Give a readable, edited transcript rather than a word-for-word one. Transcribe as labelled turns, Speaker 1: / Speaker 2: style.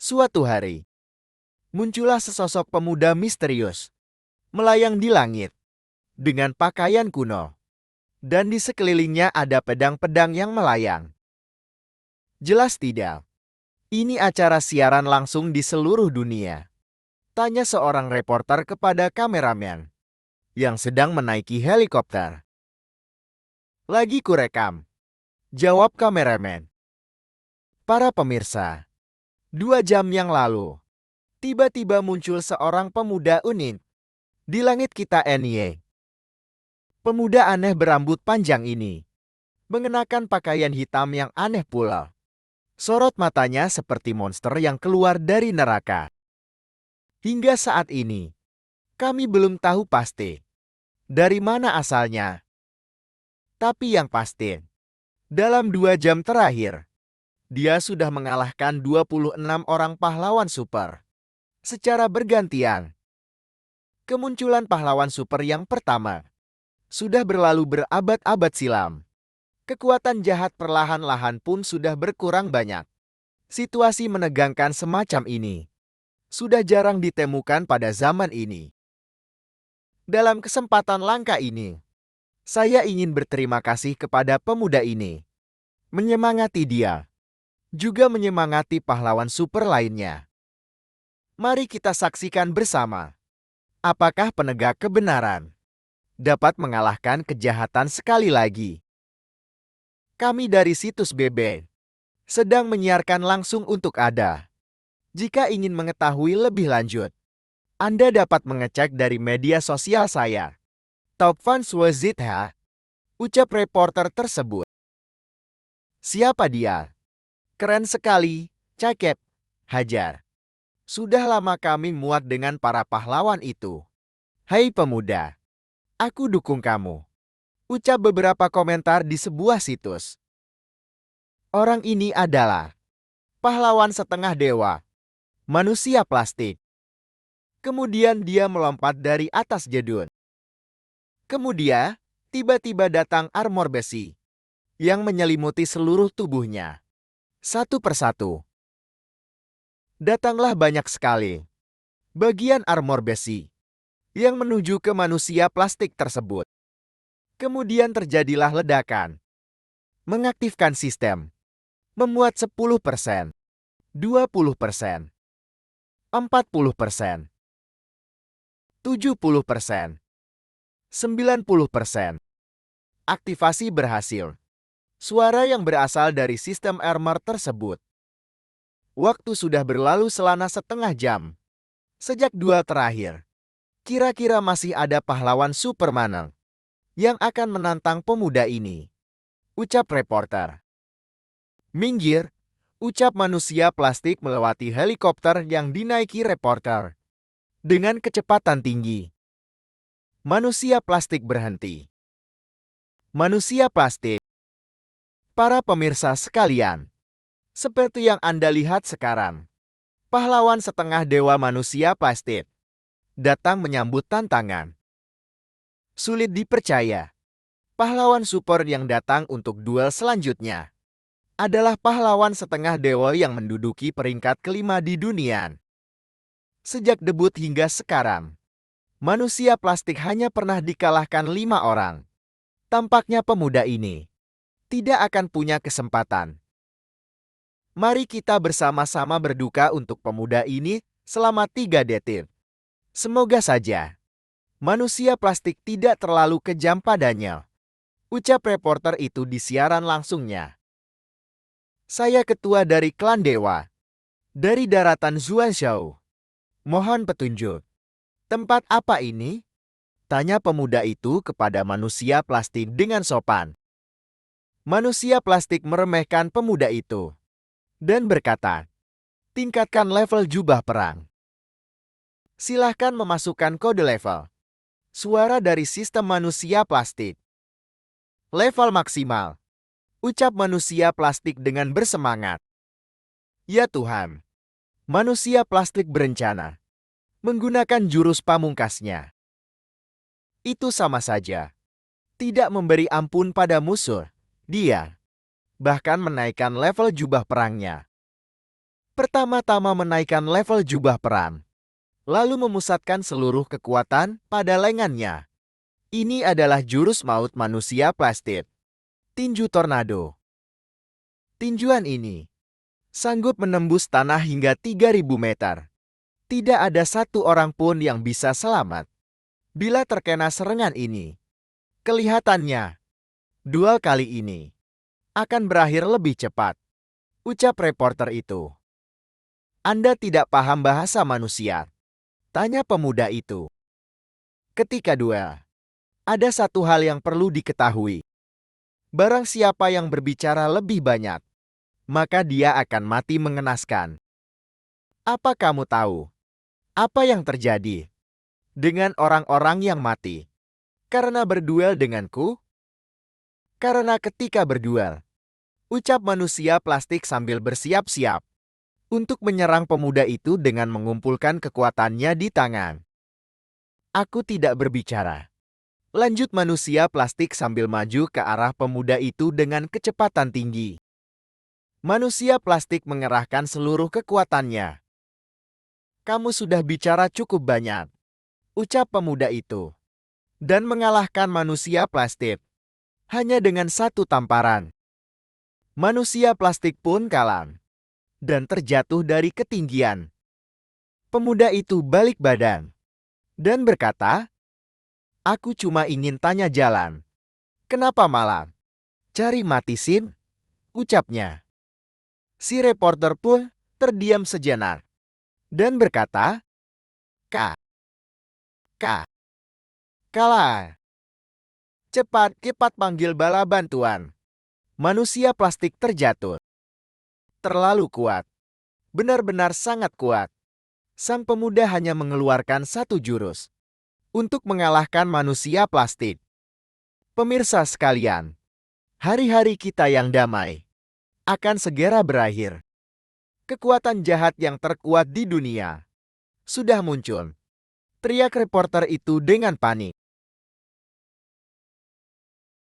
Speaker 1: Suatu hari, muncullah sesosok pemuda misterius, melayang di langit, dengan pakaian kuno, dan di sekelilingnya ada pedang-pedang yang melayang. Jelas tidak? Ini acara siaran langsung di seluruh dunia. Tanya seorang reporter kepada kameramen yang sedang menaiki helikopter. Lagi kurekam, jawab kameramen. Para pemirsa, 2 jam yang lalu, tiba-tiba muncul seorang pemuda unik di langit kita NY. Pemuda aneh berambut panjang ini mengenakan pakaian hitam yang aneh pula. Sorot matanya seperti monster yang keluar dari neraka. Hingga saat ini, kami belum tahu pasti dari mana asalnya. Tapi yang pasti, dalam 2 jam terakhir, dia sudah mengalahkan 26 orang pahlawan super secara bergantian. Kemunculan pahlawan super yang pertama sudah berlalu berabad-abad silam. Kekuatan jahat perlahan-lahan pun sudah berkurang banyak. Situasi menegangkan semacam ini sudah jarang ditemukan pada zaman ini. Dalam kesempatan langka ini, saya ingin berterima kasih kepada pemuda ini. Menyemangati dia, juga menyemangati pahlawan super lainnya. Mari kita saksikan bersama. Apakah penegak kebenaran dapat mengalahkan kejahatan sekali lagi? Kami dari situs BB sedang menyiarkan langsung untuk Anda. Jika ingin mengetahui lebih lanjut, Anda dapat mengecek dari media sosial saya. Top Fans Wazitha, ucap reporter tersebut. Siapa dia? Keren sekali, cakep, hajar. Sudah lama kami muak dengan para pahlawan itu. Hai pemuda, aku dukung kamu. Ucap beberapa komentar di sebuah situs. Orang ini adalah pahlawan setengah dewa, manusia plastik. Kemudian dia melompat dari atas jedun. Kemudian, tiba-tiba datang armor besi yang menyelimuti seluruh tubuhnya. Satu persatu. Datanglah banyak sekali bagian armor besi yang menuju ke manusia plastik tersebut. Kemudian terjadilah ledakan. Mengaktifkan sistem. Memuat 10%, 20%, 40%, 70%, 90%. Aktivasi berhasil. Suara yang berasal dari sistem armor tersebut. Waktu sudah berlalu selama setengah jam. Sejak duel terakhir. Kira-kira masih ada pahlawan super mana yang akan menantang pemuda ini? Ucap reporter. Minggir, ucap manusia plastik melewati helikopter yang dinaiki reporter. Dengan kecepatan tinggi. Manusia plastik berhenti. Manusia plastik. Para pemirsa sekalian, seperti yang Anda lihat sekarang, pahlawan setengah dewa manusia plastik datang menyambut tantangan. Sulit dipercaya, pahlawan super yang datang untuk duel selanjutnya adalah pahlawan setengah dewa yang menduduki peringkat kelima di dunia. Sejak debut hingga sekarang, manusia plastik hanya pernah dikalahkan 5 orang. Tampaknya pemuda ini tidak akan punya kesempatan. Mari kita bersama-sama berduka untuk pemuda ini selama 3 detik. Semoga saja manusia plastik tidak terlalu kejam padanya. Ucap reporter itu di siaran langsungnya. Saya ketua dari klan dewa. Dari daratan Zuanshao. Mohon petunjuk. Tempat apa ini? Tanya pemuda itu kepada manusia plastik dengan sopan. Manusia plastik meremehkan pemuda itu dan berkata, tingkatkan level jubah perang. Silahkan memasukkan kode level. Suara dari sistem manusia plastik. Level maksimal. Ucap manusia plastik dengan bersemangat. Ya Tuhan, manusia plastik berencana menggunakan jurus pamungkasnya. Itu sama saja. Tidak memberi ampun pada musuh. Dia bahkan menaikkan level jubah perangnya. Pertama-tama menaikkan level jubah perang, lalu memusatkan seluruh kekuatan pada lengannya. Ini adalah jurus maut manusia plastik. Tinju tornado. Tinjuan ini sanggup menembus tanah hingga 3.000 meter. Tidak ada satu orang pun yang bisa selamat bila terkena serangan ini. Kelihatannya, duel kali ini akan berakhir lebih cepat, ucap reporter itu. Anda tidak paham bahasa manusia, tanya pemuda itu. Ketika duel, ada satu hal yang perlu diketahui. Barang siapa yang berbicara lebih banyak, maka dia akan mati mengenaskan. Apa kamu tahu apa yang terjadi dengan orang-orang yang mati karena berduel denganku? Karena ketika berduel, ucap manusia plastik sambil bersiap-siap untuk menyerang pemuda itu dengan mengumpulkan kekuatannya di tangan. Aku tidak berbicara. Lanjut manusia plastik sambil maju ke arah pemuda itu dengan kecepatan tinggi. Manusia plastik mengerahkan seluruh kekuatannya. Kamu sudah bicara cukup banyak, ucap pemuda itu. Dan mengalahkan manusia plastik hanya dengan satu tamparan. Manusia plastik pun kalah dan terjatuh dari ketinggian. Pemuda itu balik badan dan berkata, "Aku cuma ingin tanya jalan. Kenapa malah cari mati Sim?" ucapnya. Si reporter pun terdiam sejenak dan berkata, Kak, kalah. Cepat panggil bala bantuan." Manusia plastik terjatuh. Terlalu kuat. Benar-benar sangat kuat. Sang pemuda hanya mengeluarkan satu jurus untuk mengalahkan manusia plastik. Pemirsa sekalian, hari-hari kita yang damai akan segera berakhir. Kekuatan jahat yang terkuat di dunia sudah muncul, teriak reporter itu dengan panik.